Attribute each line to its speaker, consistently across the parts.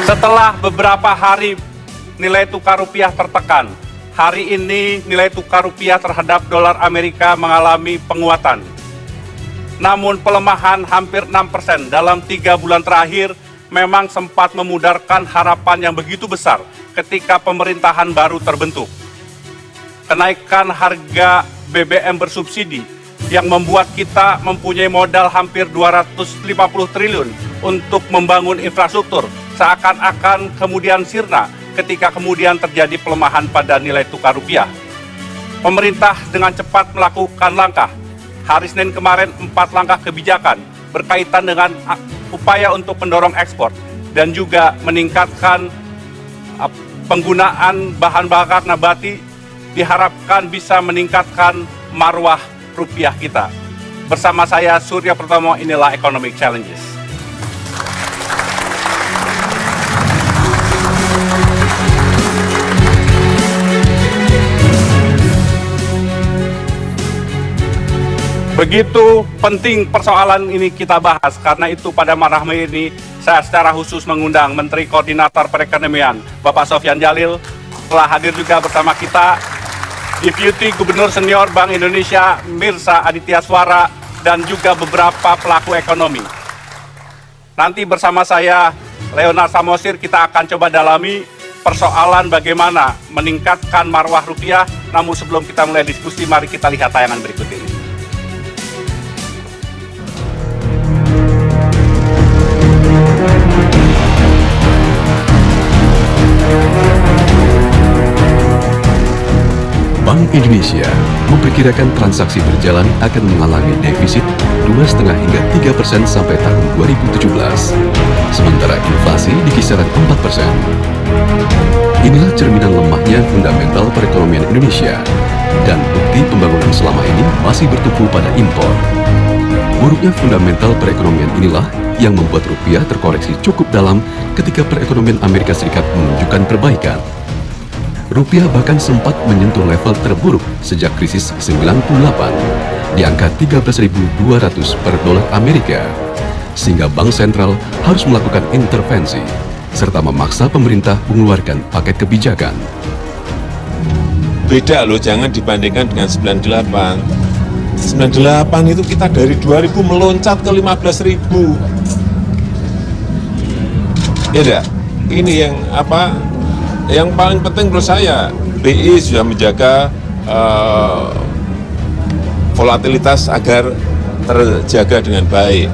Speaker 1: Setelah beberapa hari nilai tukar rupiah tertekan, hari ini nilai tukar rupiah terhadap dolar Amerika mengalami penguatan. Namun pelemahan hampir 6% dalam 3 bulan terakhir memang sempat memudarkan harapan yang begitu besar ketika pemerintahan baru terbentuk. Kenaikan harga BBM bersubsidi yang membuat kita mempunyai modal hampir 250 triliun untuk membangun infrastruktur seakan-akan kemudian sirna ketika kemudian terjadi pelemahan pada nilai tukar rupiah. Pemerintah dengan cepat melakukan langkah. Hari Senin kemarin 4 langkah kebijakan berkaitan dengan upaya untuk mendorong ekspor dan juga meningkatkan penggunaan bahan bakar nabati diharapkan bisa meningkatkan marwah rupiah kita. Bersama saya Surya Pratomo, inilah Economic Challenges. Begitu penting persoalan ini kita bahas, karena itu pada malam ini saya secara khusus mengundang Menteri Koordinator Perekonomian Bapak Sofyan Djalil, telah hadir juga bersama kita Deputi Gubernur Senior Bank Indonesia Mirza Aditya Suara, dan juga beberapa pelaku ekonomi. Nanti bersama saya Leonard Samosir kita akan coba dalami persoalan bagaimana meningkatkan marwah rupiah. Namun sebelum kita mulai diskusi, mari kita lihat tayangan berikut ini.
Speaker 2: Bank Indonesia memperkirakan transaksi berjalan akan mengalami defisit 2,5 hingga 3% sampai tahun 2017, sementara inflasi di kisaran 4%. Inilah cerminan lemahnya fundamental perekonomian Indonesia, dan bukti pembangunan selama ini masih bertumpu pada impor. Buruknya fundamental perekonomian inilah yang membuat rupiah terkoreksi cukup dalam ketika perekonomian Amerika Serikat menunjukkan perbaikan. Rupiah bahkan sempat menyentuh level terburuk sejak krisis 98 di angka 13.200 per dolar Amerika, sehingga Bank Sentral harus melakukan intervensi serta memaksa pemerintah mengeluarkan paket kebijakan.
Speaker 3: Beda loh, jangan dibandingkan dengan 98. 98 itu kita dari 2.000 meloncat ke 15.000. Ya enggak? Ini yang apa? Yang paling penting menurut saya, BI sudah menjaga volatilitas agar terjaga dengan baik.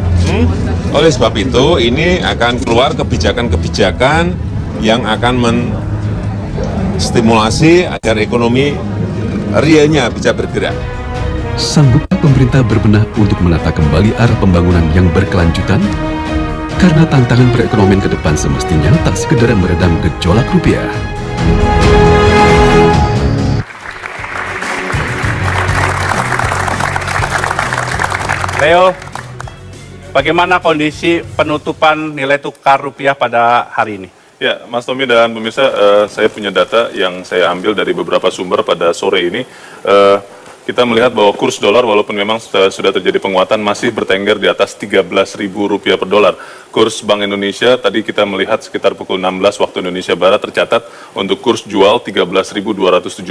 Speaker 3: Oleh sebab itu, ini akan keluar kebijakan-kebijakan yang akan menstimulasi agar ekonomi realnya bisa bergerak.
Speaker 2: Sanggupkah pemerintah berbenah untuk menata kembali arah pembangunan yang berkelanjutan? Karena tantangan perekonomian ke depan semestinya tak sekedar meredam gejolak rupiah.
Speaker 1: Leo, bagaimana kondisi penutupan nilai tukar rupiah pada hari ini?
Speaker 4: Ya, Mas Tommy dan pemirsa, saya punya data yang saya ambil dari beberapa sumber pada sore ini. Kita melihat bahwa kurs dolar walaupun memang sudah terjadi penguatan masih bertengger di atas Rp13.000 per dolar. Kurs Bank Indonesia tadi kita melihat sekitar pukul 16 waktu Indonesia Barat tercatat untuk kurs jual Rp13.275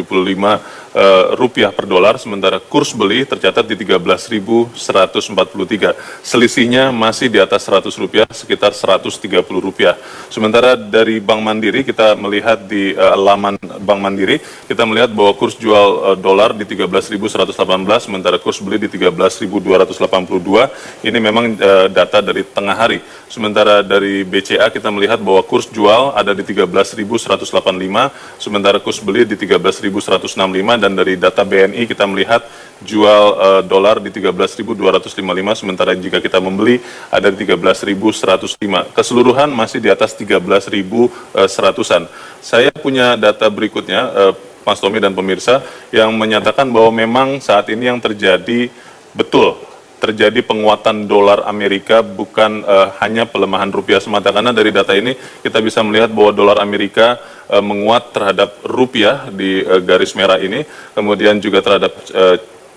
Speaker 4: per dolar, sementara kurs beli tercatat di Rp13.143. Selisihnya masih di atas Rp100, sekitar Rp130. Sementara dari Bank Mandiri kita melihat di laman Bank Mandiri, kita melihat bahwa kurs jual dolar di Rp13.118, sementara kurs beli di Rp13.282. Ini memang data dari tengah hari. Sementara dari BCA kita melihat bahwa kurs jual ada di Rp13.185, sementara kurs beli di Rp13.165, dan dari data BNI kita melihat jual dolar di Rp13.255, sementara jika kita membeli ada di Rp13.105. Keseluruhan masih di atas Rp13.100-an. Saya punya data berikutnya, Mas Tommy dan pemirsa, yang menyatakan bahwa memang saat ini yang terjadi betul terjadi penguatan dolar Amerika, bukan hanya pelemahan rupiah semata, karena dari data ini kita bisa melihat bahwa dolar Amerika menguat terhadap rupiah di garis merah ini, kemudian juga terhadap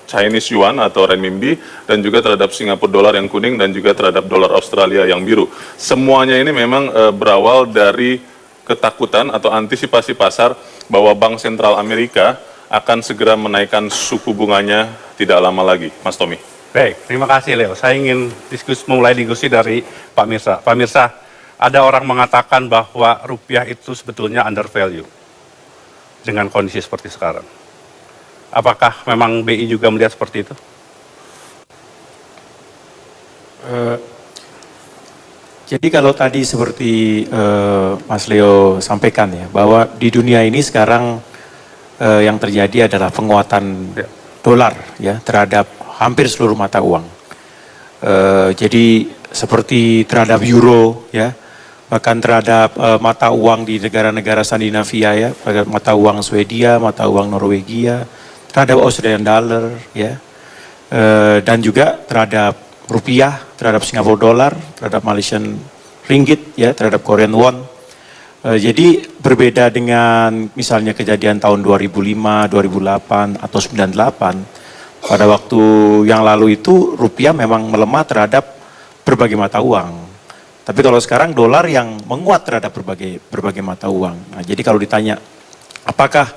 Speaker 4: Chinese yuan atau renminbi, dan juga terhadap Singapura dolar yang kuning, dan juga terhadap dolar Australia yang biru. Semuanya ini memang berawal dari ketakutan atau antisipasi pasar bahwa Bank Sentral Amerika akan segera menaikkan suku bunganya tidak lama lagi, Mas Tommy.
Speaker 1: Baik, terima kasih Leo. Saya ingin mulai diskusi dari Pak Mirsa. Pak Mirsa, ada orang mengatakan bahwa rupiah itu sebetulnya undervalue dengan kondisi seperti sekarang. Apakah memang BI juga melihat seperti itu?
Speaker 5: Jadi kalau tadi seperti Mas Leo sampaikan ya, bahwa di dunia ini sekarang yang terjadi adalah penguatan dolar ya terhadap hampir seluruh mata uang. Jadi seperti terhadap euro ya, bahkan terhadap mata uang di negara-negara Skandinavia ya, mata uang Swedia, mata uang Norwegia, terhadap Australian dollar ya, dan juga terhadap rupiah, terhadap Singapore dollar, terhadap Malaysian ringgit ya, terhadap Korean won. Jadi berbeda dengan misalnya kejadian tahun 2005, 2008 atau 98, pada waktu yang lalu itu rupiah memang melemah terhadap berbagai mata uang. Tapi kalau sekarang dolar yang menguat terhadap berbagai mata uang. Nah, jadi kalau ditanya apakah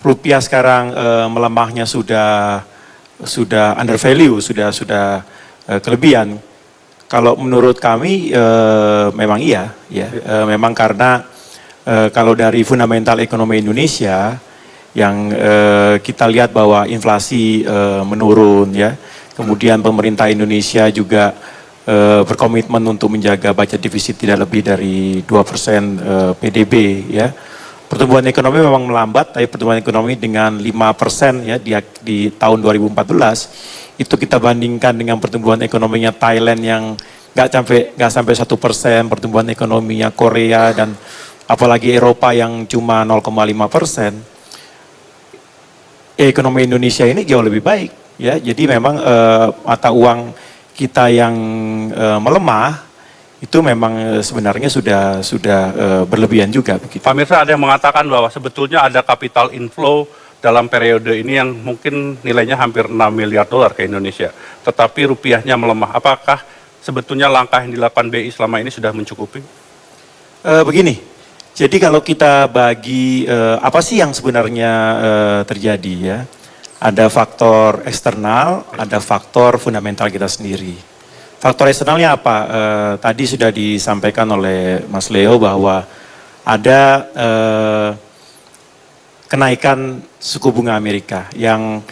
Speaker 5: rupiah sekarang melemahnya sudah undervalue, sudah kelebihan. Kalau menurut kami memang iya, ya. Memang karena kalau dari fundamental ekonomi Indonesia yang kita lihat bahwa inflasi menurun, ya. Kemudian pemerintah Indonesia juga berkomitmen untuk menjaga budget defisit tidak lebih dari 2% PDB, ya. Pertumbuhan ekonomi memang melambat, tapi pertumbuhan ekonomi dengan 5% ya di tahun 2014 itu kita bandingkan dengan pertumbuhan ekonominya Thailand yang nggak sampai 1%, pertumbuhan ekonominya Korea dan apalagi Eropa yang cuma 0,5%. Ekonomi Indonesia ini jauh lebih baik ya. Jadi memang mata uang kita yang melemah itu memang sebenarnya sudah berlebihan juga begitu.
Speaker 1: Pak Mirsa, ada yang mengatakan bahwa sebetulnya ada capital inflow dalam periode ini yang mungkin nilainya hampir 6 miliar dolar ke Indonesia. Tetapi rupiahnya melemah. Apakah sebetulnya langkah yang dilakukan BI selama ini sudah mencukupi?
Speaker 5: Begini, jadi kalau kita bagi apa sih yang sebenarnya terjadi ya. Ada faktor eksternal, ada faktor fundamental kita sendiri. Faktor eksternalnya apa? Tadi sudah disampaikan oleh Mas Leo bahwa ada kenaikan suku bunga Amerika yang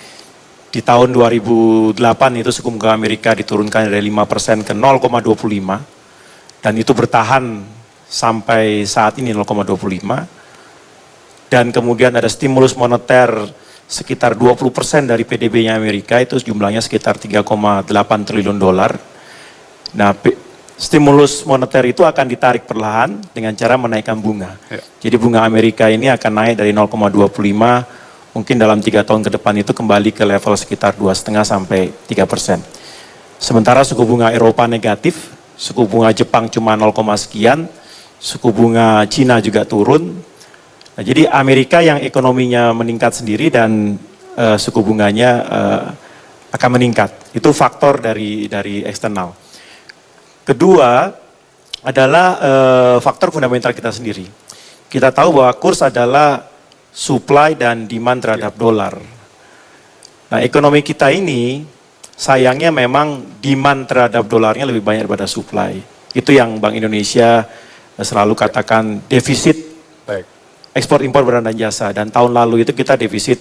Speaker 5: di tahun 2008 itu suku bunga Amerika diturunkan dari 5% ke 0,25 dan itu bertahan sampai saat ini 0,25 dan kemudian ada stimulus moneter sekitar 20% dari PDB-nya Amerika itu jumlahnya sekitar 3,8 triliun dolar. Nah, stimulus moneter itu akan ditarik perlahan dengan cara menaikkan bunga. Ya. Jadi bunga Amerika ini akan naik dari 0,25, mungkin dalam 3 tahun ke depan itu kembali ke level sekitar 2,5 sampai 3%. Sementara suku bunga Eropa negatif, suku bunga Jepang cuma 0, sekian, suku bunga Cina juga turun. Nah, jadi Amerika yang ekonominya meningkat sendiri dan suku bunganya akan meningkat. Itu faktor dari eksternal. Kedua adalah faktor fundamental kita sendiri. Kita tahu bahwa kurs adalah supply dan demand terhadap dolar. Nah, ekonomi kita ini sayangnya memang demand terhadap dolarnya lebih banyak daripada supply. Itu yang Bank Indonesia selalu katakan defisit ekspor impor barang dan jasa. Dan tahun lalu itu kita defisit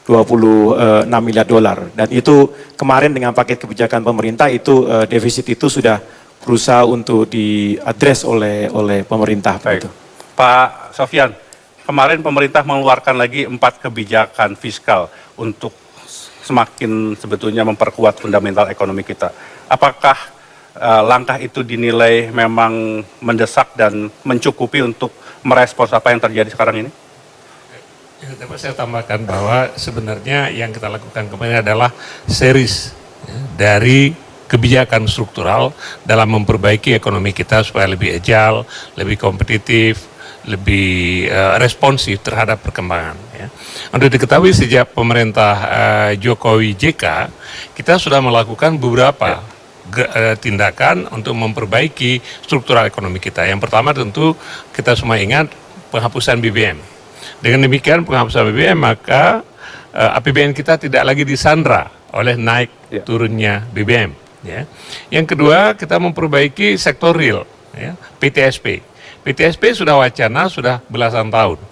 Speaker 5: 26 miliar dolar. Dan itu kemarin dengan paket kebijakan pemerintah itu defisit itu sudah berusaha untuk diadres oleh pemerintah.
Speaker 1: Baik. Pak Sofyan, kemarin pemerintah mengeluarkan lagi 4 kebijakan fiskal untuk semakin sebetulnya memperkuat fundamental ekonomi kita. Apakah langkah itu dinilai memang mendesak dan mencukupi untuk merespons apa yang terjadi sekarang ini?
Speaker 6: Ya, dapat saya tambahkan bahwa sebenarnya yang kita lakukan kemarin adalah series ya, dari kebijakan struktural dalam memperbaiki ekonomi kita supaya lebih agile, lebih kompetitif, responsif terhadap perkembangan. Ya. Untuk diketahui sejak pemerintah Jokowi JK, kita sudah melakukan beberapa tindakan untuk memperbaiki struktural ekonomi kita. Yang pertama tentu kita semua ingat penghapusan BBM. Dengan demikian penghapusan BBM maka APBN kita tidak lagi disandra oleh naik turunnya BBM. Ya. Yang kedua kita memperbaiki sektor real, ya, PTSP. PTSP sudah wacana sudah belasan tahun.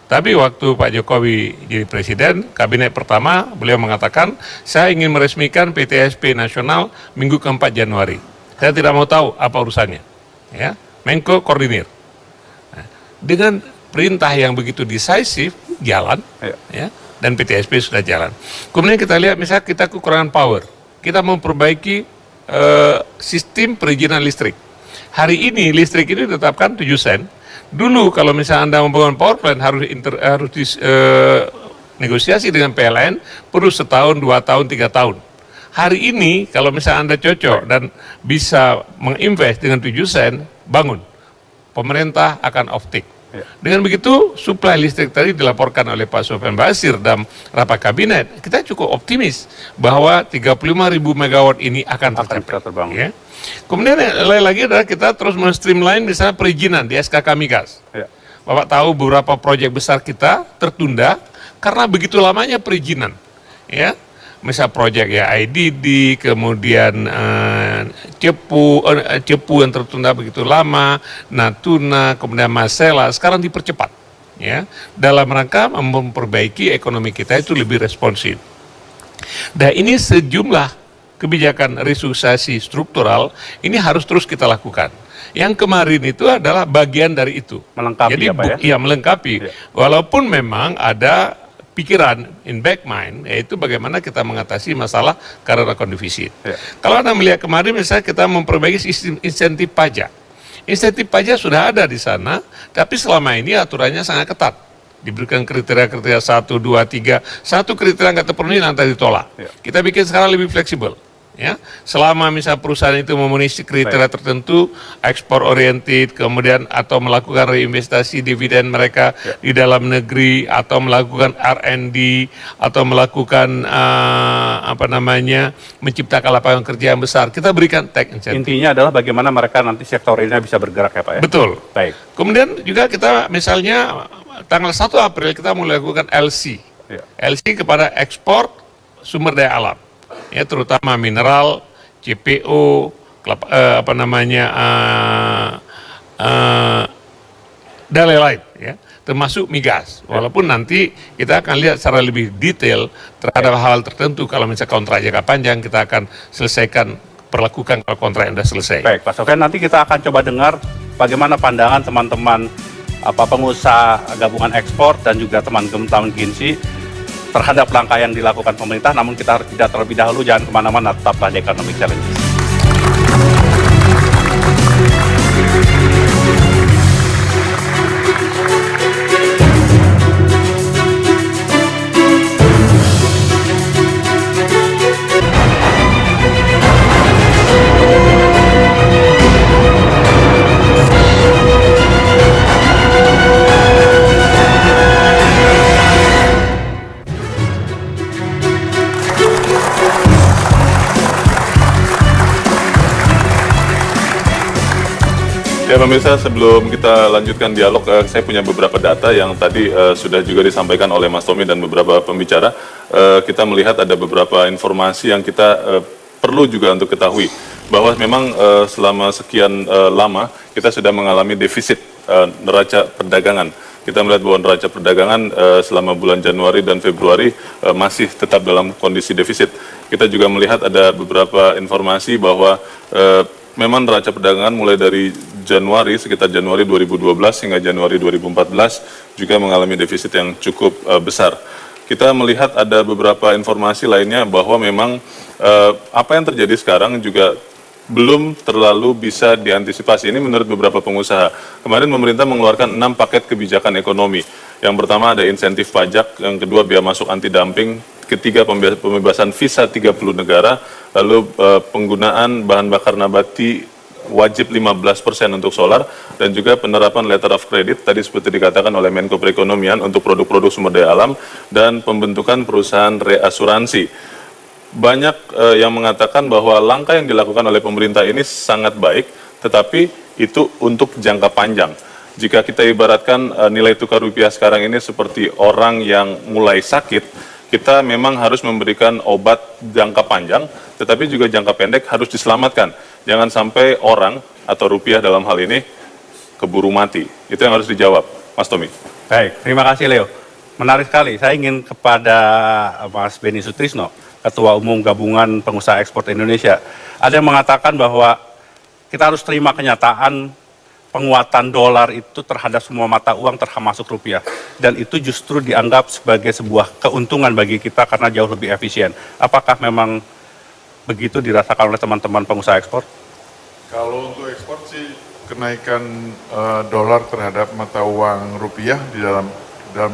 Speaker 6: Tapi waktu Pak Jokowi jadi presiden, kabinet pertama beliau mengatakan, saya ingin meresmikan PTSP nasional minggu ke-4 Januari. Saya tidak mau tahu apa urusannya. Ya, Menko koordinir. Nah, dengan perintah yang begitu decisive, jalan. Ya, dan PTSP sudah jalan. Kemudian kita lihat misalnya kita kekurangan power. Kita memperbaiki sistem perizinan listrik. Hari ini listrik ini ditetapkan 7 sen. Dulu kalau misalnya Anda membangun power plant harus negosiasi dengan PLN perlu setahun, 2 tahun, 3 tahun. Hari ini kalau misalnya Anda cocok dan bisa menginvest dengan 7 sen, bangun. Pemerintah akan off-take. Dengan begitu, suplai listrik tadi dilaporkan oleh Pak Sofyan Basir dalam rapat kabinet, kita cukup optimis bahwa 35.000 megawatt ini akan tercapai. Ya. Kemudian lain lagi adalah kita terus men-streamline misalnya perizinan di SKK Migas. Ya. Bapak tahu beberapa proyek besar kita tertunda karena begitu lamanya perizinan. Ya. Misal proyek ya IDD, kemudian Cepu yang tertunda begitu lama, Natuna, kemudian Masela, sekarang dipercepat. Ya, dalam rangka memperbaiki ekonomi kita itu lebih responsif. Dan ini sejumlah kebijakan restrukturisasi struktural ini harus terus kita lakukan. Yang kemarin itu adalah bagian dari itu.
Speaker 1: Melengkapi. Jadi, apa ya?
Speaker 6: Iya, melengkapi. Ya. Walaupun memang ada pikiran in back mind, yaitu bagaimana kita mengatasi masalah current account deficit. Ya. Kalau Anda melihat kemarin misalnya kita memperbaiki sistem insentif pajak. Insentif pajak sudah ada di sana, tapi selama ini aturannya sangat ketat. Diberikan kriteria-kriteria 1, 2, 3, satu kriteria nggak terpenuhi nanti ditolak. Ya. Kita bikin sekarang lebih fleksibel. Ya, selama misal perusahaan itu memenuhi kriteria tertentu, ekspor oriented, kemudian atau melakukan reinvestasi dividen mereka di dalam negeri, atau melakukan R&D, atau melakukan menciptakan lapangan kerja yang besar, kita berikan tax incentive.
Speaker 1: Intinya adalah bagaimana mereka nanti sektor ini bisa bergerak ya Pak ya.
Speaker 6: Betul.
Speaker 1: Baik.
Speaker 6: Kemudian juga kita misalnya tanggal 1 April kita melakukan LC, LC kepada ekspor sumber daya alam. Ya, terutama mineral, CPO, dan lain-lain, ya, termasuk migas. Walaupun nanti kita akan lihat secara lebih detail terhadap hal tertentu. Kalau misalnya kontrak jangka panjang, kita akan selesaikan, perlakukan kalau kontrak yang sudah selesai.
Speaker 1: Baik, Pak Sofyan, nanti kita akan coba dengar bagaimana pandangan teman-teman pengusaha gabungan ekspor dan juga teman-teman Ginsi terhadap langkah yang dilakukan pemerintah. Namun kita harus tidak terlebih dahulu, jangan kemana-mana, tetaplah di Economic Challenge.
Speaker 4: Ya pemirsa, sebelum kita lanjutkan dialog, saya punya beberapa data yang tadi sudah juga disampaikan oleh Mas Tommy dan beberapa pembicara. Kita melihat ada beberapa informasi yang kita perlu juga untuk ketahui, bahwa memang selama sekian lama kita sudah mengalami defisit neraca perdagangan. Kita melihat bahwa neraca perdagangan selama bulan Januari dan Februari masih tetap dalam kondisi defisit. Kita juga melihat ada beberapa informasi bahwa memang neraca perdagangan mulai dari Januari, sekitar Januari 2012 hingga Januari 2014 juga mengalami defisit yang cukup besar. Kita melihat ada beberapa informasi lainnya bahwa memang apa yang terjadi sekarang juga belum terlalu bisa diantisipasi. Ini menurut beberapa pengusaha. Kemarin pemerintah mengeluarkan 6 paket kebijakan ekonomi. Yang pertama ada insentif pajak, yang kedua biaya masuk anti dumping, ketiga pembebasan visa 30 negara, lalu penggunaan bahan bakar nabati wajib 15% untuk solar, dan juga penerapan letter of credit, tadi seperti dikatakan oleh Menko Perekonomian untuk produk-produk sumber daya alam, dan pembentukan perusahaan reasuransi. Banyak yang mengatakan bahwa langkah yang dilakukan oleh pemerintah ini sangat baik, tetapi itu untuk jangka panjang. Jika kita ibaratkan nilai tukar rupiah sekarang ini seperti orang yang mulai sakit, kita memang harus memberikan obat jangka panjang, tetapi juga jangka pendek harus diselamatkan. Jangan sampai orang atau rupiah dalam hal ini keburu mati. Itu yang harus dijawab, Mas Tommy.
Speaker 1: Baik, terima kasih Leo. Menarik sekali. Saya ingin kepada Mas Beni Sutrisno, Ketua Umum Gabungan Pengusaha Ekspor Indonesia. Ada yang mengatakan bahwa kita harus terima kenyataan penguatan dolar itu terhadap semua mata uang termasuk rupiah. Dan itu justru dianggap sebagai sebuah keuntungan bagi kita karena jauh lebih efisien. Apakah memang begitu dirasakan oleh teman-teman pengusaha ekspor?
Speaker 7: Kalau untuk ekspor sih kenaikan dolar terhadap mata uang rupiah di dalam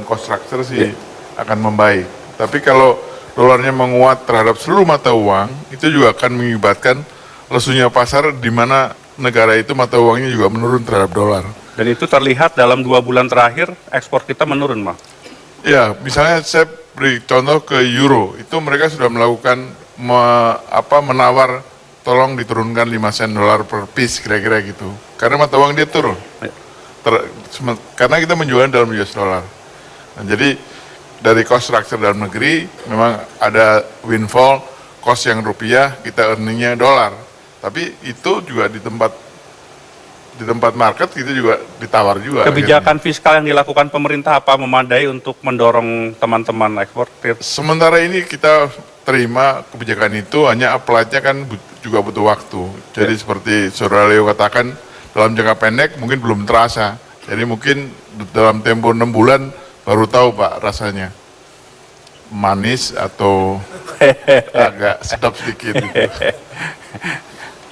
Speaker 7: cost structure sih akan membaik. Tapi kalau dolarnya menguat terhadap seluruh mata uang, itu juga akan mengibatkan lesunya pasar di mana negara itu mata uangnya juga menurun terhadap dolar.
Speaker 1: Dan itu terlihat dalam 2 bulan terakhir ekspor kita menurun, Mas.
Speaker 7: Ya, misalnya saya beri contoh ke euro, itu mereka sudah melakukan menawar tolong diturunkan 5 sen dolar per piece kira-kira gitu. Karena mata uang dia turun. Karena kita menjual dalam US dollar. Nah, jadi dari cost structure dalam negeri memang ada windfall, cost yang rupiah, kita earningnya dolar. Tapi itu juga di tempat market kita juga ditawar juga.
Speaker 1: Kebijakan fiskal yang dilakukan pemerintah apa memadai untuk mendorong teman-teman eksportir?
Speaker 7: Sementara ini kita terima kebijakan itu, hanya apply-nya kan juga butuh waktu. Jadi seperti Saudara Leo katakan, dalam jangka pendek mungkin belum terasa. Jadi mungkin dalam tempo 6 bulan baru tahu Pak rasanya. Manis atau agak sedap sedikit. Gitu.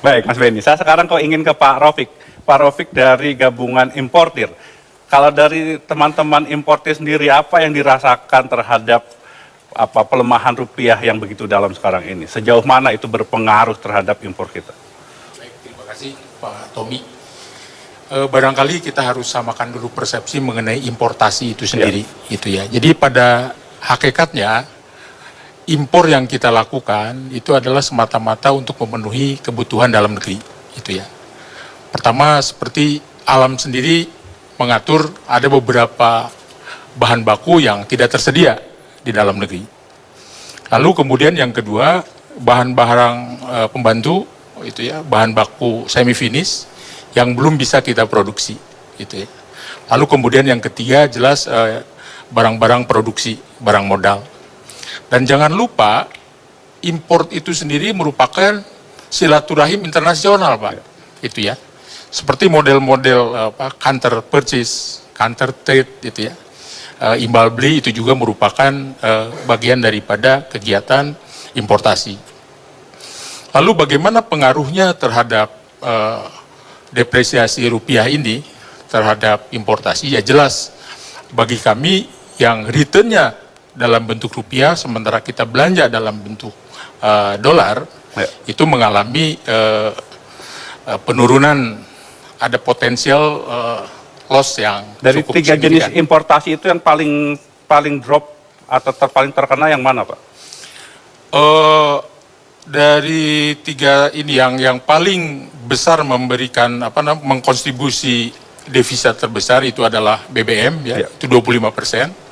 Speaker 1: Baik Mas Beni, saya sekarang kok ingin ke Pak Raufik. Pak Raufik dari Gabungan Importir. Kalau dari teman-teman importir sendiri, apa yang dirasakan terhadap pelemahan rupiah yang begitu dalam sekarang ini? Sejauh mana itu berpengaruh terhadap impor kita?
Speaker 8: Baik, terima kasih Pak Tommy. Barangkali kita harus samakan dulu persepsi mengenai importasi itu sendiri, itu ya. Jadi pada hakikatnya impor yang kita lakukan itu adalah semata-mata untuk memenuhi kebutuhan dalam negeri, itu ya. Pertama, seperti alam sendiri mengatur ada beberapa bahan baku yang tidak tersedia di dalam negeri. Lalu kemudian yang kedua, bahan-bahan pembantu, itu ya, bahan baku semi finish yang belum bisa kita produksi, gitu ya. Lalu kemudian yang ketiga jelas barang-barang produksi, barang modal. Dan jangan lupa import itu sendiri merupakan silaturahim internasional, Pak, itu ya. Seperti model-model counter purchase, counter trade, gitu ya. Imbal beli itu juga merupakan bagian daripada kegiatan importasi. Lalu bagaimana pengaruhnya terhadap depresiasi rupiah ini terhadap importasi? Ya jelas bagi kami yang returnnya dalam bentuk rupiah sementara kita belanja dalam bentuk dolar, itu mengalami penurunan, ada potensial loss yang
Speaker 1: dari
Speaker 8: cukup
Speaker 1: 3 jenis
Speaker 8: signifikan.
Speaker 1: importasi itu yang paling drop atau paling terkena yang mana, Pak?
Speaker 8: Dari 3 ini yang paling besar memberikan mengkontribusi devisa terbesar itu adalah BBM ya, itu 25%.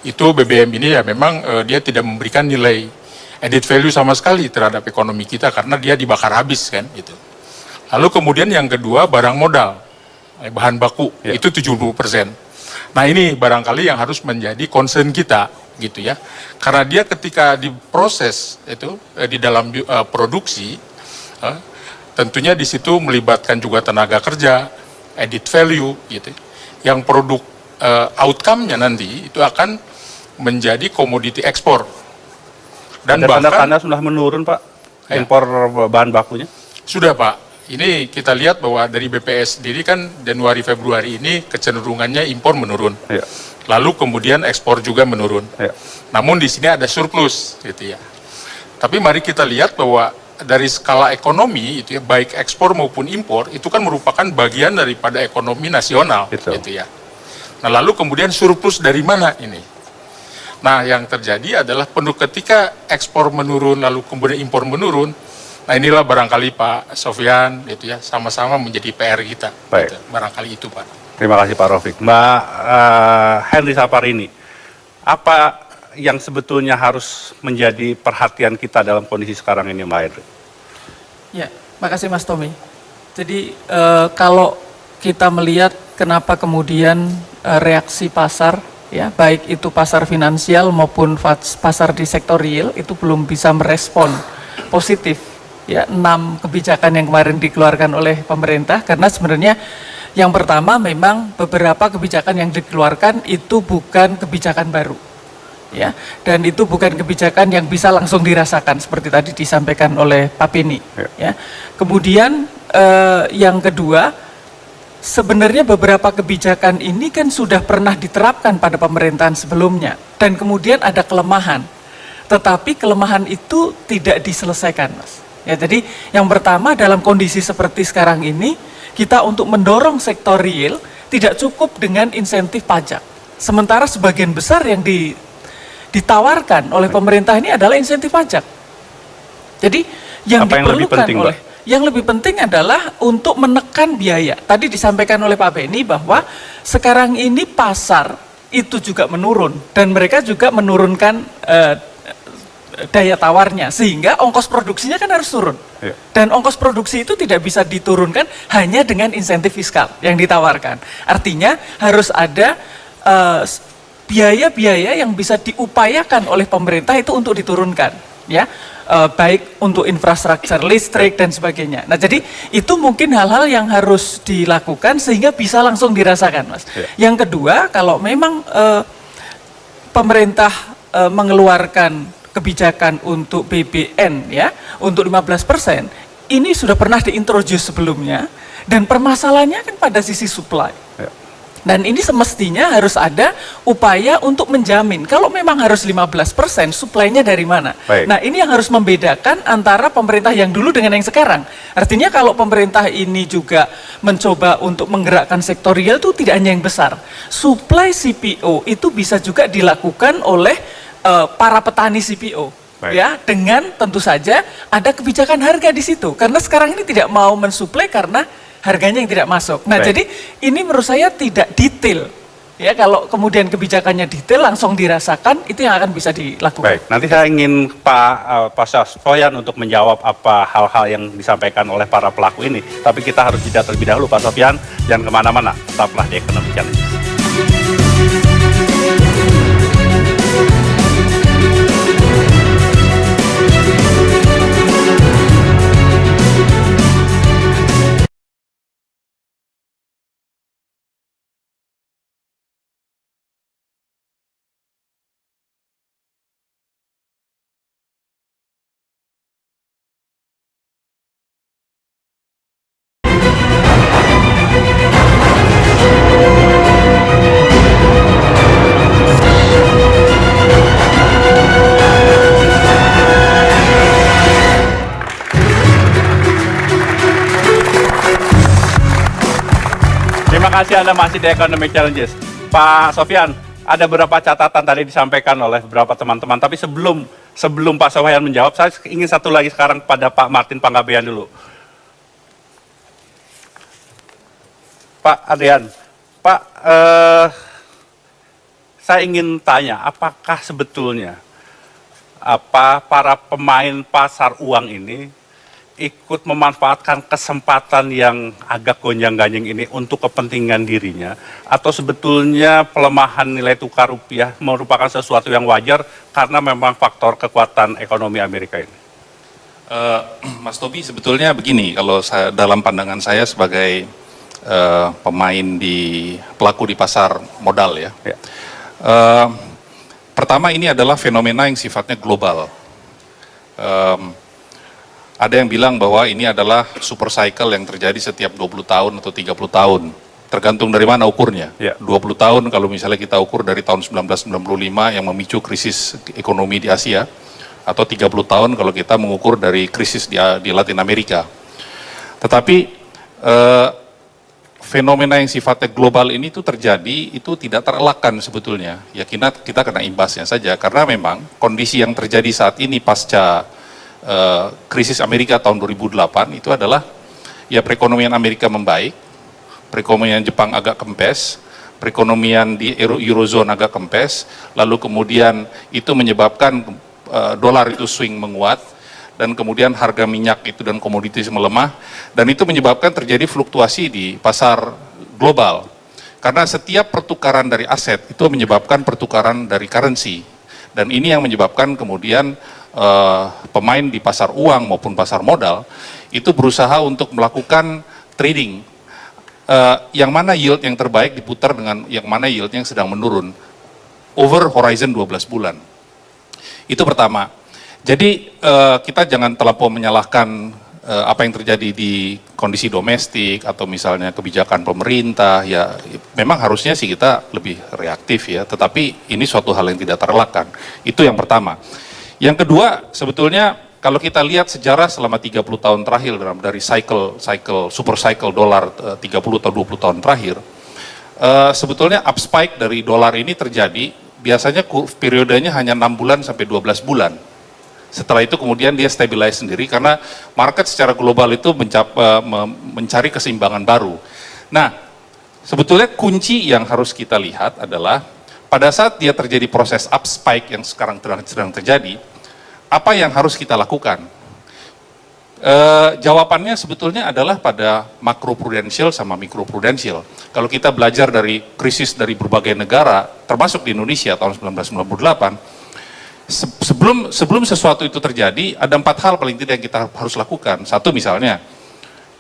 Speaker 8: Itu BBM ini ya memang dia tidak memberikan nilai added value sama sekali terhadap ekonomi kita karena dia dibakar habis kan itu. Lalu kemudian yang kedua barang modal, bahan baku itu 70%. Nah ini barangkali yang harus menjadi concern kita gitu ya. Karena dia ketika diproses itu di dalam produksi tentunya di situ melibatkan juga tenaga kerja, added value gitu. Yang produk outcome-nya nanti itu akan menjadi komoditi ekspor. Dan
Speaker 1: ada
Speaker 8: bahkan
Speaker 1: tanda-tanda sudah menurun, Pak, impor bahan bakunya?
Speaker 8: Sudah, Pak. Ini kita lihat bahwa dari BPS sendiri kan Januari Februari ini kecenderungannya impor menurun. Lalu kemudian ekspor juga menurun. Namun di sini ada surplus gitu ya. Tapi mari kita lihat bahwa dari skala ekonomi itu ya, baik ekspor maupun impor itu kan merupakan bagian daripada ekonomi nasional,
Speaker 1: Betul.
Speaker 8: gitu ya. Nah lalu kemudian surplus dari mana ini? Nah yang terjadi adalah ketika ekspor menurun lalu kemudian impor menurun, nah inilah barangkali Pak Sofyan itu ya sama-sama menjadi PR kita.
Speaker 1: Baik.
Speaker 8: Gitu. Barangkali itu Pak.
Speaker 1: Terima kasih Pak Raufik. Mbak Henry Saparini, apa yang sebetulnya harus menjadi perhatian kita dalam kondisi sekarang ini, Mbak Henry?
Speaker 9: Ya, makasih Mas Tommy. Jadi kalau kita melihat kenapa kemudian reaksi pasar, ya baik itu pasar finansial maupun pasar di sektor real itu belum bisa merespon positif, ya 6 kebijakan yang kemarin dikeluarkan oleh pemerintah, karena sebenarnya yang pertama memang beberapa kebijakan yang dikeluarkan itu bukan kebijakan baru. Ya, dan itu bukan kebijakan yang bisa langsung dirasakan seperti tadi disampaikan oleh Pak Beni. Ya. Kemudian yang kedua, sebenarnya beberapa kebijakan ini kan sudah pernah diterapkan pada pemerintahan sebelumnya dan kemudian ada kelemahan, tetapi kelemahan itu tidak diselesaikan, Mas. Ya, jadi yang pertama dalam kondisi seperti sekarang ini kita untuk mendorong sektor real tidak cukup dengan insentif pajak. Sementara sebagian besar yang ditawarkan oleh pemerintah ini adalah insentif pajak. Jadi yang diperlukan yang lebih penting adalah untuk menekan biaya. Tadi disampaikan oleh Pak Beni bahwa sekarang ini pasar itu juga menurun dan mereka juga menurunkan daya tawarnya sehingga ongkos produksinya kan harus turun. Ya. Dan ongkos produksi itu tidak bisa diturunkan hanya dengan insentif fiskal yang ditawarkan. Artinya harus ada biaya-biaya yang bisa diupayakan oleh pemerintah itu untuk diturunkan, ya, baik untuk infrastruktur listrik dan sebagainya. Nah, jadi itu mungkin hal-hal yang harus dilakukan sehingga bisa langsung dirasakan, Mas. Ya. Yang kedua, kalau memang pemerintah mengeluarkan kebijakan untuk BBN, ya, untuk 15%, ini sudah pernah diintroduce sebelumnya dan permasalahannya kan pada sisi supply. Ya. Dan ini semestinya harus ada upaya untuk menjamin kalau memang harus 15%, suplainya dari mana. Baik. Nah, ini yang harus membedakan antara pemerintah yang dulu dengan yang sekarang. Artinya kalau pemerintah ini juga mencoba untuk menggerakkan sektor real itu tidak hanya yang besar. Supply CPO itu bisa juga dilakukan oleh para petani CPO. Baik. Ya, dengan tentu saja ada kebijakan harga di situ. Karena sekarang ini tidak mau mensuplai karena harganya yang tidak masuk. Nah, jadi ini menurut saya tidak detail. Ya, kalau kemudian kebijakannya detail langsung dirasakan, itu yang akan bisa dilakukan.
Speaker 1: Baik, nanti saya ingin Pak Sofyan untuk menjawab apa hal-hal yang disampaikan oleh para pelaku ini. Tapi kita harus jeda terlebih dahulu, Pak Sofyan. Jangan kemana-mana, tetaplah di Ekonomi Challenge. Terima kasih Anda masih di Economic Challenges. Pak Sofyan, ada beberapa catatan tadi disampaikan oleh beberapa teman-teman, tapi sebelum Pak Sofyan menjawab, saya ingin satu lagi sekarang pada Pak Martin Panggabean dulu. Pak Adrian, Pak, saya ingin tanya, apakah sebetulnya para pemain pasar uang ini ikut memanfaatkan kesempatan yang agak gonjang-ganjing ini untuk kepentingan dirinya, atau sebetulnya pelemahan nilai tukar rupiah merupakan sesuatu yang wajar karena memang faktor kekuatan ekonomi Amerika ini?
Speaker 10: Mas Tobi, sebetulnya begini, kalau dalam pandangan saya sebagai pemain pelaku di pasar modal ya. Pertama, ini adalah fenomena yang sifatnya global. Ada yang bilang bahwa ini adalah super cycle yang terjadi setiap 20 tahun atau 30 tahun. Tergantung dari mana ukurnya. 20 tahun kalau misalnya kita ukur dari tahun 1995 yang memicu krisis ekonomi di Asia. atau 30 tahun kalau kita mengukur dari krisis di Latin Amerika. Tetapi fenomena yang sifatnya global ini tuh terjadi itu tidak terelakkan sebetulnya. Ya kita kena imbasnya saja karena memang kondisi yang terjadi saat ini pasca krisis Amerika tahun 2008 itu adalah ya perekonomian Amerika membaik, perekonomian Jepang agak kempes, perekonomian di Eurozone agak kempes, lalu kemudian itu menyebabkan dolar itu swing menguat, dan kemudian harga minyak itu dan komoditas melemah, dan itu menyebabkan terjadi fluktuasi di pasar global. Karena setiap pertukaran dari aset itu menyebabkan pertukaran dari currency, dan ini yang menyebabkan kemudian pemain di pasar uang maupun pasar modal itu berusaha untuk melakukan trading. Yang mana yield yang terbaik diputar dengan yang mana yield yang sedang menurun over horizon 12 bulan. Itu pertama. Jadi kita jangan terlampau menyalahkan apa yang terjadi di kondisi domestik atau misalnya kebijakan pemerintah, ya memang harusnya sih kita lebih reaktif ya, tetapi ini suatu hal yang tidak terelakkan. Itu yang pertama. Yang kedua, sebetulnya kalau kita lihat sejarah selama 30 tahun terakhir dari super cycle dolar 30 atau 20 tahun terakhir, sebetulnya up spike dari dolar ini terjadi biasanya periodenya hanya 6 bulan sampai 12 bulan. Setelah itu kemudian dia stabilize sendiri karena market secara global itu mencari keseimbangan baru. Nah, sebetulnya kunci yang harus kita lihat adalah pada saat dia terjadi proses up spike yang sekarang sedang terjadi, apa yang harus kita lakukan? Jawabannya sebetulnya adalah pada makroprudensial sama mikroprudensial. Kalau kita belajar dari krisis dari berbagai negara, termasuk di Indonesia tahun 1998, sebelum sesuatu itu terjadi, ada 4 hal paling tidak yang kita harus lakukan. Satu misalnya,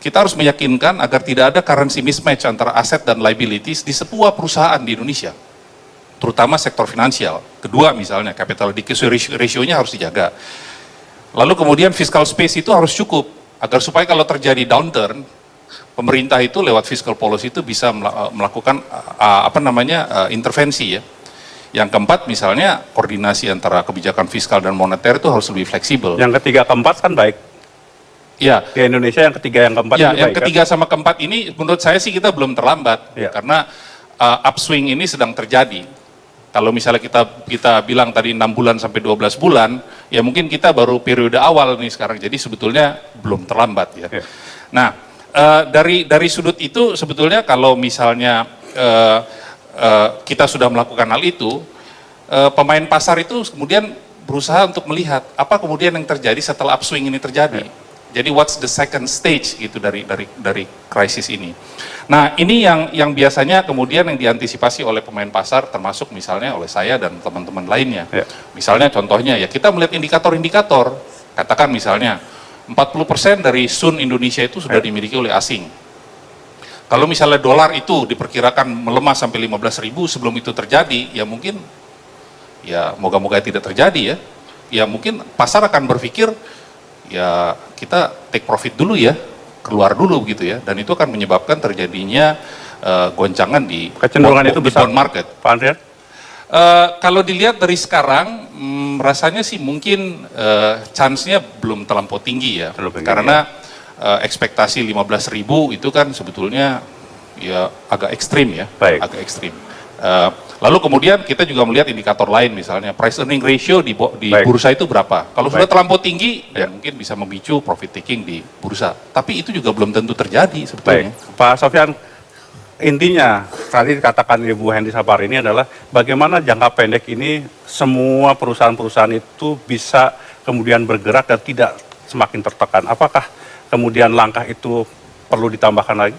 Speaker 10: kita harus meyakinkan agar tidak ada currency mismatch antara aset dan liabilities di sebuah perusahaan di Indonesia, terutama sektor finansial. Kedua misalnya, capital adequacy ratio-nya harus dijaga. Lalu kemudian fiscal space itu harus cukup, agar supaya kalau terjadi downturn, pemerintah itu lewat fiscal policy itu bisa melakukan intervensi ya. Yang keempat misalnya koordinasi antara kebijakan fiskal dan moneter itu harus lebih fleksibel.
Speaker 1: Yang ketiga keempat kan baik.
Speaker 10: Ya.
Speaker 1: Di Indonesia yang ketiga yang keempat
Speaker 10: ya,
Speaker 1: itu
Speaker 10: yang
Speaker 1: baik,
Speaker 10: ketiga
Speaker 1: kan?
Speaker 10: sama keempat ini menurut saya sih kita belum terlambat
Speaker 1: Ya.
Speaker 10: karena upswing ini sedang terjadi. Kalau misalnya kita bilang tadi 6 bulan sampai 12 bulan, ya mungkin kita baru periode awal nih sekarang. Jadi sebetulnya belum terlambat ya. Nah, dari sudut itu sebetulnya kalau misalnya kita sudah melakukan hal itu, pemain pasar itu kemudian berusaha untuk melihat apa kemudian yang terjadi setelah upswing ini terjadi. Jadi what's the second stage gitu dari krisis ini. Nah, ini yang biasanya kemudian yang diantisipasi oleh pemain pasar, termasuk misalnya oleh saya dan teman-teman lainnya. Misalnya contohnya ya kita melihat indikator-indikator, katakan misalnya 40% dari SUN Indonesia itu sudah dimiliki oleh asing. Kalau misalnya dolar itu diperkirakan melemah sampai 15.000 sebelum itu terjadi, ya mungkin ya moga-moga tidak terjadi ya. Ya mungkin pasar akan berpikir ya kita take profit dulu ya, keluar dulu gitu ya, dan itu akan menyebabkan terjadinya goncangan di
Speaker 1: kecenderungan itu besar,
Speaker 10: bond market.
Speaker 1: Pak Andrian?
Speaker 10: Kalau dilihat dari sekarang, rasanya sih mungkin chance-nya belum terlampau tinggi ya, karena ekspektasi 15.000 itu kan sebetulnya ya agak ekstrim ya, agak ekstrim. Lalu kemudian kita juga melihat indikator lain, misalnya price earning ratio di bursa itu berapa. Kalau sudah terlampau tinggi, ya mungkin bisa memicu profit taking di bursa. Tapi itu juga belum tentu terjadi sebetulnya.
Speaker 1: Pak Sofyan, intinya tadi dikatakan Ibu Hendy Sabar ini adalah bagaimana jangka pendek ini semua perusahaan-perusahaan itu bisa kemudian bergerak dan tidak semakin tertekan. Apakah kemudian langkah itu perlu ditambahkan lagi?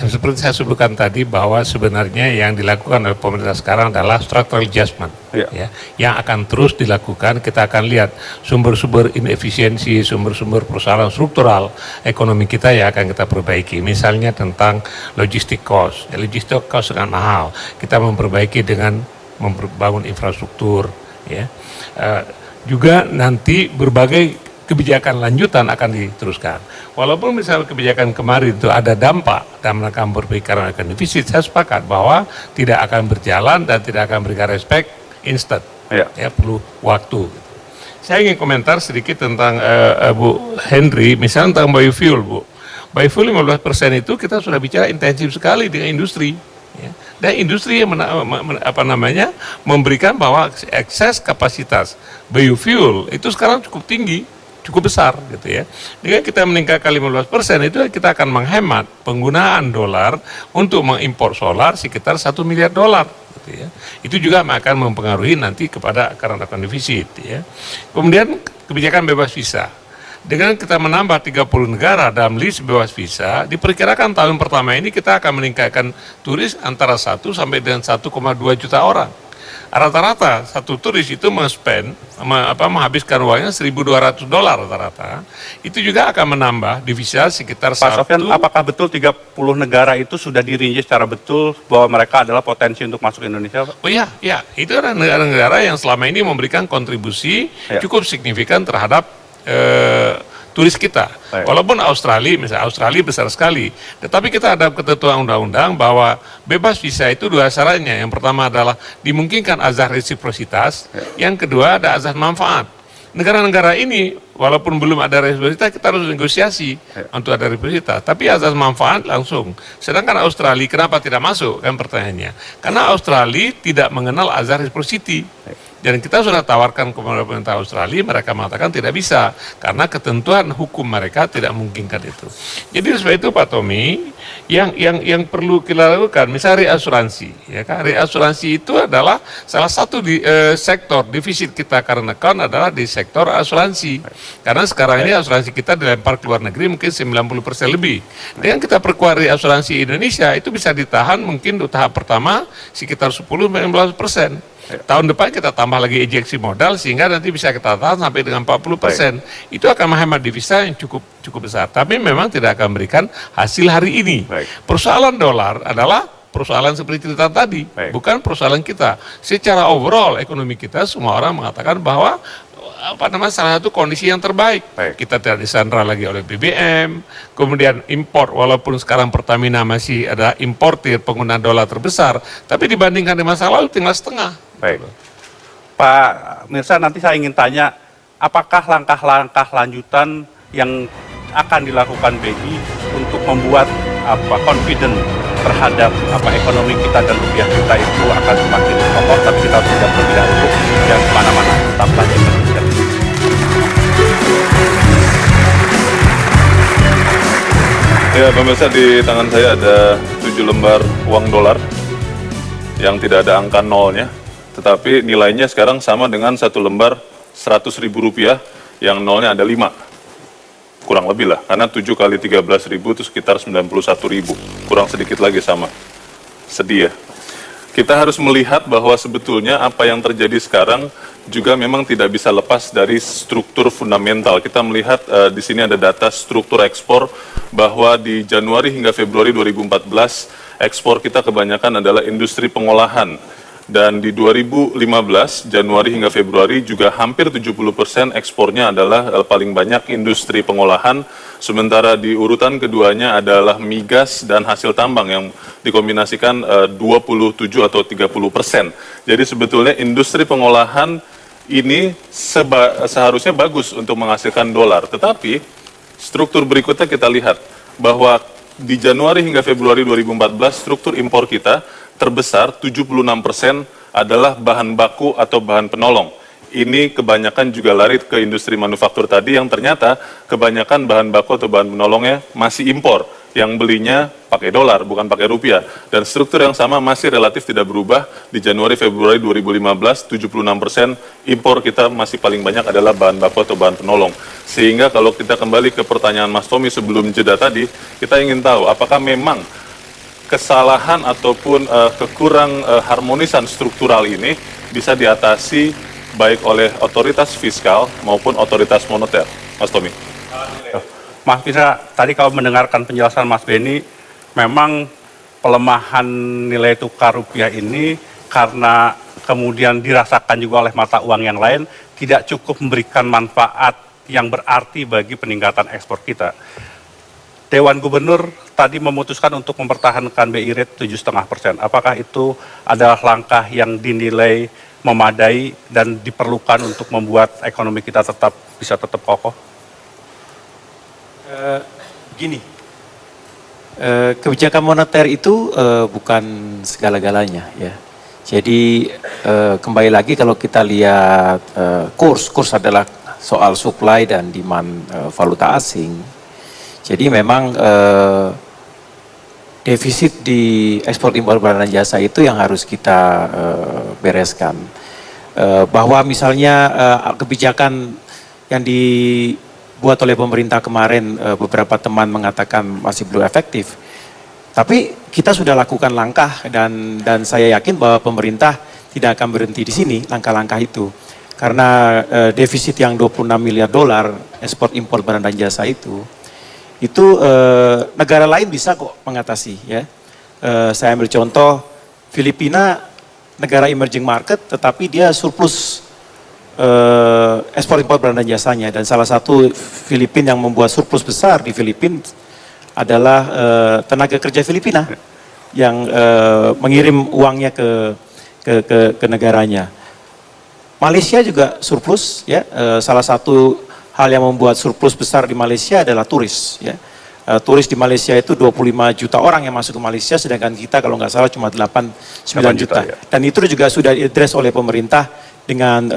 Speaker 6: Seperti saya sebutkan tadi bahwa sebenarnya yang dilakukan oleh pemerintah sekarang adalah structural adjustment, ya, yang akan terus dilakukan. Kita akan lihat sumber-sumber inefisiensi, sumber-sumber persoalan struktural ekonomi kita yang akan kita perbaiki. Misalnya tentang logistik cost, logistik cost sangat mahal. Kita memperbaiki dengan membangun infrastruktur, ya. Juga nanti berbagai kebijakan lanjutan akan diteruskan. Walaupun misalnya kebijakan kemarin itu ada dampak dan mereka memperbaiki karena akan defisit, saya sepakat bahwa tidak akan berjalan dan tidak akan berikan respect instant. Ya, perlu waktu. saya ingin komentar sedikit tentang Bu Henry, misalnya tentang biofuel, Bu. Biofuel 15% itu kita sudah bicara intensif sekali dengan industri. Ya. Dan industri yang memberikan bahwa ekses kapasitas biofuel itu sekarang cukup tinggi, cukup besar gitu ya. Dengan kita meningkatkan 15% itu kita akan menghemat penggunaan dolar untuk mengimpor solar sekitar $1 miliar. Gitu ya. Itu juga akan mempengaruhi nanti kepada current account deficit. Ya. Kemudian kebijakan bebas visa. Dengan kita menambah 30 negara dalam list bebas visa, diperkirakan tahun pertama ini kita akan meningkatkan turis antara 1 sampai dengan 1,2 juta orang. Rata-rata satu turis itu menghabiskan uangnya $1.200 rata-rata. Itu juga akan menambah devisa sekitar
Speaker 1: Pak Sofyan, apakah betul 30 negara itu sudah dirinci secara betul bahwa mereka adalah potensi untuk masuk Indonesia, Pak?
Speaker 6: Oh iya, itu adalah negara-negara yang selama ini memberikan kontribusi cukup signifikan terhadap turis kita. Baik. Walaupun misalnya Australia besar sekali, tetapi kita ada ketentuan undang-undang bahwa bebas visa itu dua syaratnya. Yang pertama adalah dimungkinkan azas resiprositas, yang kedua ada azas manfaat. Negara-negara ini walaupun belum ada resiprositas, kita harus negosiasi untuk ada resiprositas, tapi azas manfaat langsung. Sedangkan Australia kenapa tidak masuk, kan pertanyaannya? Karena Australia tidak mengenal azas reciprocity. Dan kita sudah tawarkan kepada pemerintah Australia, mereka mengatakan tidak bisa karena ketentuan hukum mereka tidak memungkinkan itu. Jadi sebab itu Pak Tommy, yang perlu kita lakukan, misalnya reasuransi, ya kan? Reasuransi itu adalah salah satu sektor defisit kita karena account adalah di sektor asuransi. Karena sekarang ini asuransi kita dilempar ke luar negeri mungkin 90% lebih. Dengan kita perkuat reasuransi Indonesia itu bisa ditahan mungkin untuk tahap pertama sekitar 10-15%. Tahun depan kita tambah lagi injeksi modal sehingga nanti bisa kita tahan sampai dengan 40%. Itu akan menghemat devisa yang cukup besar. Tapi memang tidak akan memberikan hasil hari ini. Persoalan dolar adalah persoalan seperti cerita tadi, bukan persoalan kita. Secara overall ekonomi kita semua orang mengatakan bahwa salah satu kondisi yang terbaik. Kita tidak disandra lagi oleh BBM, kemudian impor, walaupun sekarang Pertamina masih ada importir penggunaan dolar terbesar, tapi dibandingkan di masa lalu tinggal setengah.
Speaker 1: Baik. Pak Mirsa, nanti saya ingin tanya, apakah langkah-langkah lanjutan yang akan dilakukan BI untuk membuat confident terhadap ekonomi kita dan rupiah kita itu akan semakin kokoh, tapi kita harus tidak terlebih dahulu yang kemana-mana, tetaplah di Indonesia.
Speaker 4: Ya, pemirsa, di tangan saya ada 7 lembar uang dolar yang tidak ada angka nolnya, tetapi nilainya sekarang sama dengan 1 lembar 100.000 rupiah yang nolnya ada 5. Kurang lebih lah, karena 7 kali 13.000 itu sekitar 91.000, kurang sedikit lagi sama. Sedih ya. Kita harus melihat bahwa sebetulnya apa yang terjadi sekarang juga memang tidak bisa lepas dari struktur fundamental. Kita melihat di sini ada data struktur ekspor bahwa di Januari hingga Februari 2014 ekspor kita kebanyakan adalah industri pengolahan. Dan di 2015, Januari hingga Februari juga hampir 70% ekspornya adalah paling banyak industri pengolahan, sementara di urutan keduanya adalah migas dan hasil tambang yang dikombinasikan 27 atau 30%. Jadi sebetulnya industri pengolahan ini seharusnya bagus untuk menghasilkan dolar, tetapi struktur berikutnya kita lihat bahwa di Januari hingga Februari 2014 struktur impor kita terbesar 76% adalah bahan baku atau bahan penolong. Ini kebanyakan juga lari ke industri manufaktur tadi yang ternyata kebanyakan bahan baku atau bahan penolongnya masih impor. Yang belinya pakai dolar, bukan pakai rupiah. Dan struktur yang sama masih relatif tidak berubah. Di Januari, Februari 2015, 76% impor kita masih paling banyak adalah bahan baku atau bahan penolong. Sehingga kalau kita kembali ke pertanyaan Mas Tommy sebelum jeda tadi, kita ingin tahu apakah memang kesalahan ataupun kekurang harmonisan struktural ini bisa diatasi baik oleh otoritas fiskal maupun otoritas moneter. Mas Tommy.
Speaker 1: Mas Mirsa, tadi kalau mendengarkan penjelasan Mas Beni, memang pelemahan nilai tukar rupiah ini karena kemudian dirasakan juga oleh mata uang yang lain, tidak cukup memberikan manfaat yang berarti bagi peningkatan ekspor kita. Dewan Gubernur tadi memutuskan untuk mempertahankan BI rate 7,5%. Apakah itu adalah langkah yang dinilai memadai dan diperlukan untuk membuat ekonomi kita bisa tetap kokoh?
Speaker 5: Gini, kebijakan moneter itu bukan segala-galanya ya. Jadi kembali lagi kalau kita lihat kurs adalah soal supply dan demand valuta asing. Jadi memang defisit di ekspor impor barang dan jasa itu yang harus kita bereskan. Bahwa misalnya kebijakan yang dibuat oleh pemerintah kemarin, beberapa teman mengatakan masih belum efektif. Tapi kita sudah lakukan langkah dan saya yakin bahwa pemerintah tidak akan berhenti di sini langkah-langkah itu. Karena defisit yang 26 miliar dolar ekspor impor barang dan jasa itu negara lain bisa kok mengatasi ya. Saya ambil contoh Filipina, negara emerging market, tetapi dia surplus ekspor impor barang dan jasanya, dan salah satu Filipina yang membuat surplus besar di Filipina adalah tenaga kerja Filipina yang mengirim uangnya ke negaranya. Malaysia juga surplus ya, salah satu hal yang membuat surplus besar di Malaysia adalah turis ya. Turis di Malaysia itu 25 juta orang yang masuk ke Malaysia, sedangkan kita kalau nggak salah cuma 8-9 juta. Ya. Dan itu juga sudah diadres oleh pemerintah dengan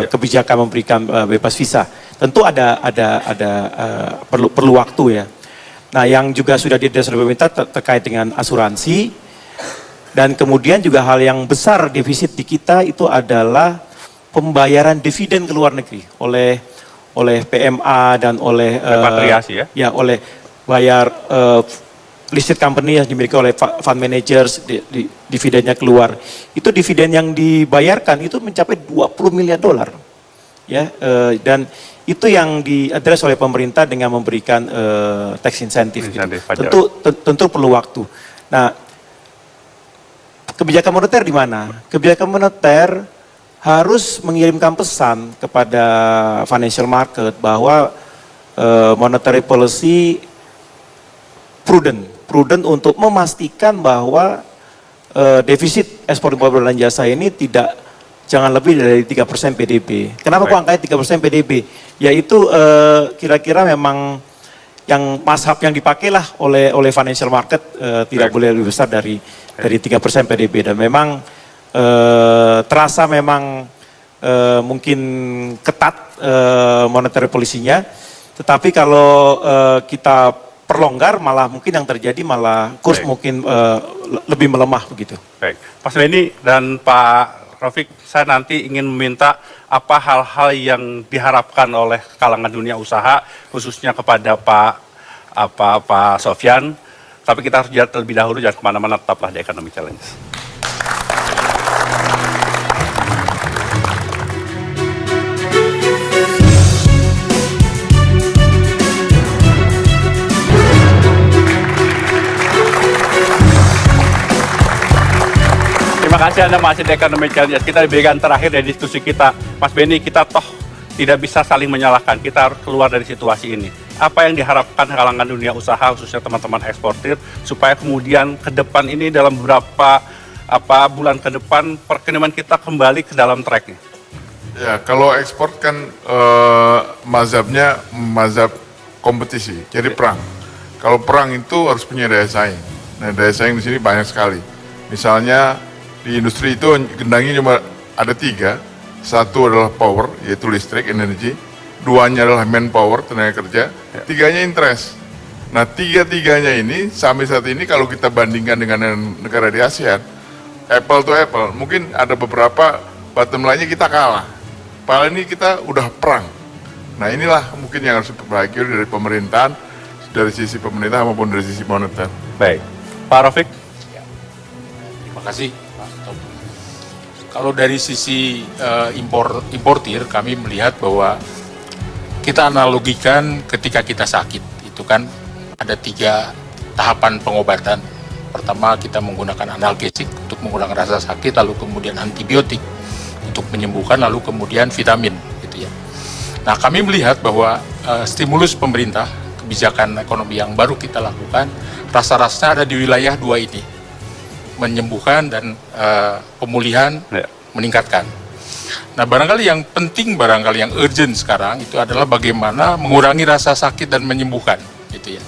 Speaker 5: kebijakan memberikan bebas visa. Tentu ada perlu waktu ya. Nah, yang juga sudah diadres oleh pemerintah terkait dengan asuransi, dan kemudian juga hal yang besar defisit di kita itu adalah pembayaran dividen ke luar negeri oleh PMA dan oleh
Speaker 1: repatriasi
Speaker 5: ya oleh bayar listed company yang dimiliki oleh fund managers, dividennya keluar. Itu dividen yang dibayarkan itu mencapai 20 miliar dolar. Ya, dan itu yang diadres oleh pemerintah dengan memberikan tax incentive. Gitu. Tentu perlu waktu. Nah, kebijakan moneter di mana? Kebijakan moneter harus mengirimkan pesan kepada financial market bahwa monetary policy prudent untuk memastikan bahwa defisit ekspor impor barang dan jasa ini jangan lebih dari 3% PDB. Kenapa kok angkanya 3% PDB? Yaitu kira-kira memang yang mazhab yang dipakailah oleh financial market, tidak boleh lebih besar dari 3% PDB, dan memang terasa memang mungkin ketat monetary policy-nya, tetapi kalau kita perlonggar malah mungkin yang terjadi malah kurs mungkin lebih melemah begitu.
Speaker 1: Baik, Pak Beni dan Pak Rafiq, saya nanti ingin meminta apa hal-hal yang diharapkan oleh kalangan dunia usaha, khususnya kepada Pak Sofyan. Tapi kita harus jeda terlebih dahulu, jangan kemana-mana, tetaplah di Economic Challenge. Terima kasih Anda masih di Economic Challenge. Kita di bagian terakhir dari diskusi kita. Mas Beni, kita toh tidak bisa saling menyalahkan. Kita harus keluar dari situasi ini. Apa yang diharapkan kalangan dunia usaha, khususnya teman-teman eksportir, supaya kemudian ke depan ini dalam beberapa bulan ke depan perekonomian kita kembali ke dalam tracknya?
Speaker 7: Ya, kalau ekspor kan mazhabnya mazhab kompetisi, jadi perang. Kalau perang itu harus punya daya saing. Nah, daya saing di sini banyak sekali. Misalnya di industri itu gendangnya cuma ada 3. Satu adalah power, yaitu listrik, energi. 2-nya adalah manpower, tenaga kerja. 3-nya interest. Nah, 3-tiganya ini sampai saat ini kalau kita bandingkan dengan negara di ASEAN, apple to apple, mungkin ada beberapa bottom line-nya kita kalah. Padahal ini kita udah perang. Nah, inilah mungkin yang harus diperbaiki dari pemerintahan, dari sisi pemerintah maupun dari sisi moneter.
Speaker 1: Baik, Pak Rafiq.
Speaker 8: Terima kasih, Pak Tom. Kalau dari sisi importir, kami melihat bahwa kita analogikan ketika kita sakit, itu kan ada 3 tahapan pengobatan. Pertama, kita menggunakan analgesik untuk mengurangkan rasa sakit, lalu kemudian antibiotik untuk menyembuhkan, lalu kemudian vitamin, gitu ya. Nah, kami melihat bahwa stimulus pemerintah, kebijakan ekonomi yang baru kita lakukan, rasa-rasanya ada di wilayah 2 ini, menyembuhkan dan pemulihan meningkatkan. Nah, barangkali yang penting, barangkali yang urgent sekarang itu adalah bagaimana mengurangi rasa sakit dan menyembuhkan, gitu ya.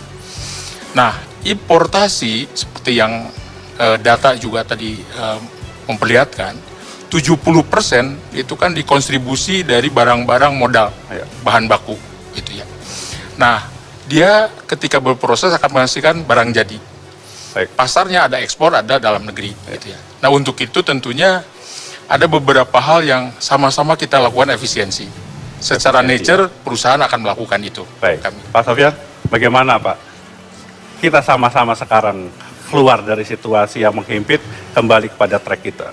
Speaker 8: Nah, importasi seperti yang data juga tadi memperlihatkan, 70% itu kan dikontribusi dari barang-barang modal, bahan baku, gitu ya. Nah, dia ketika berproses akan menghasilkan barang jadi. Pasarnya ada ekspor, ada dalam negeri, gitu ya. Nah, untuk itu tentunya ada beberapa hal yang sama-sama kita lakukan efisiensi. Secara nature, perusahaan akan melakukan itu.
Speaker 1: Baik, Pak Sofyan, bagaimana Pak? Kita sama-sama sekarang keluar dari situasi yang menghimpit, kembali kepada track kita.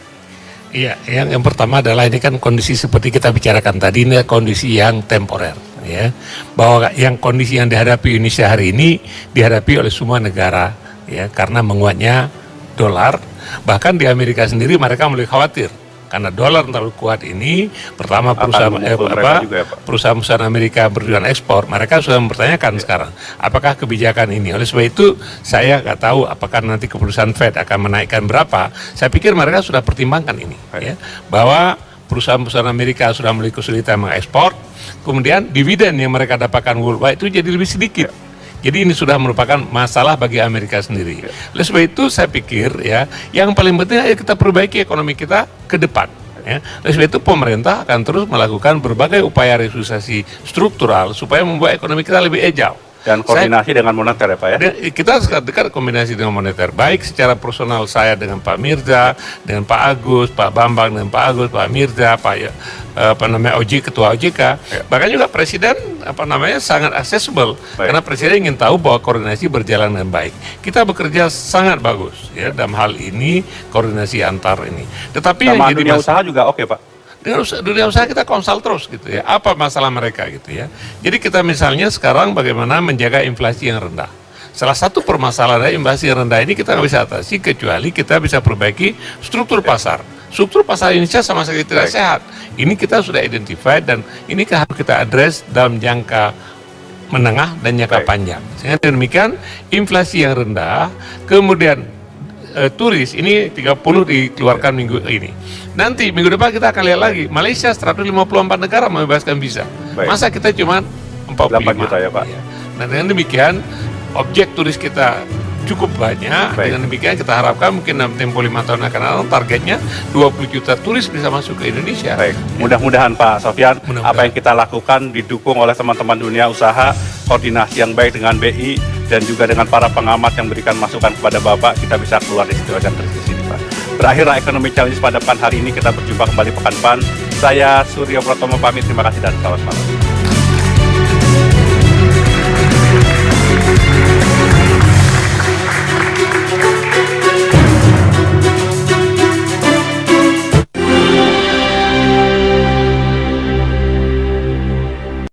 Speaker 6: Iya, yang pertama adalah ini kan kondisi seperti kita bicarakan tadi, ini kondisi yang temporer, ya. Bahwa yang kondisi yang dihadapi Indonesia hari ini dihadapi oleh semua negara, ya, karena menguatnya dolar. Bahkan di Amerika sendiri mereka mulai khawatir. Karena dolar terlalu kuat ini, pertama perusahaan Amerika bertujuan ekspor, mereka sudah mempertanyakan sekarang, apakah kebijakan ini. Oleh sebab itu, saya nggak tahu apakah nanti keputusan Fed akan menaikkan berapa. Saya pikir mereka sudah pertimbangkan ini, ya, bahwa perusahaan-perusahaan Amerika sudah mulai kesulitan mengekspor, kemudian dividen yang mereka dapatkan worldwide itu jadi lebih sedikit. Jadi ini sudah merupakan masalah bagi Amerika sendiri. Oleh sebab itu saya pikir ya, yang paling penting ayo kita perbaiki ekonomi kita ke depan. Ya. Oleh sebab itu pemerintah akan terus melakukan berbagai upaya restrukturisasi struktural supaya membuat ekonomi kita lebih agile.
Speaker 1: Dan koordinasi dengan moneter ya Pak ya?
Speaker 6: Kita sangat dekat kombinasi dengan moneter. Baik secara personal saya dengan Pak Mirza, dengan Pak Agus, Pak Bambang dengan Pak Agus, Pak Mirza, Ketua OJK. Ya. Bahkan juga Presiden sangat accessible. Baik. Karena Presiden ingin tahu bahwa koordinasi berjalan dengan baik. Kita bekerja sangat bagus ya dalam hal ini, koordinasi antar ini. Tetapi
Speaker 1: sama yang dunia usaha juga oke Pak?
Speaker 6: Dengan dunia usaha kita konsul terus gitu ya, apa masalah mereka gitu ya. Jadi kita misalnya sekarang bagaimana menjaga inflasi yang rendah. Salah satu permasalahan dari inflasi yang rendah ini kita nggak bisa atasi kecuali kita bisa perbaiki struktur pasar. Struktur pasar Indonesia sama sekali tidak sehat. Ini kita sudah identify dan ini harus kita address dalam jangka menengah dan jangka panjang. Sehingga demikian inflasi yang rendah, kemudian turis ini 30 dikeluarkan minggu ini. Nanti minggu depan kita akan lihat lagi Malaysia 154 negara membebaskan visa. Masa kita cuma 45
Speaker 1: juta ya Pak?
Speaker 6: Ya. Nah dengan demikian objek turis kita cukup banyak. Dengan demikian kita harapkan mungkin dalam tempo 5 tahun akan datang targetnya 20 juta turis bisa masuk ke Indonesia.
Speaker 1: Baik. Mudah-mudahan Pak Sofyan apa yang kita lakukan didukung oleh teman-teman dunia usaha, koordinasi yang baik dengan BI dan juga dengan para pengamat yang berikan masukan kepada Bapak, kita bisa keluar dari situasi krisis ini Pak. Berakhirlah Ekonomi Challenge pada PAN hari ini, kita berjumpa kembali pekan PAN. Saya Suryo Pratomo pamit, terima kasih dan selamat malam.